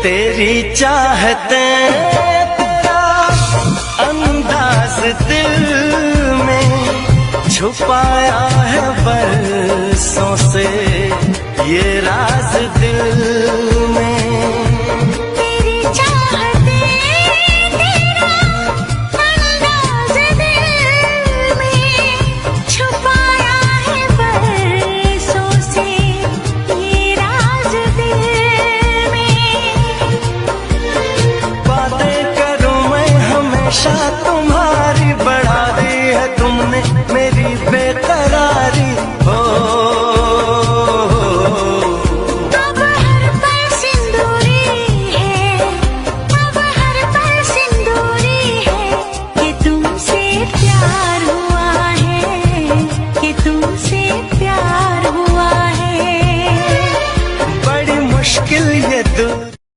तेरी चाहते तेरा अंदाज दिल में छुपाया है बरसों से ये राज दिल में। तेरी चाहते तेरा अंदाज दिल में छुपाया है बरसों से ये राज दिल में। बातें करूं मैं हमेशा तुम्हारी, बढ़ा दी है तुमने मेरी बेकरारी।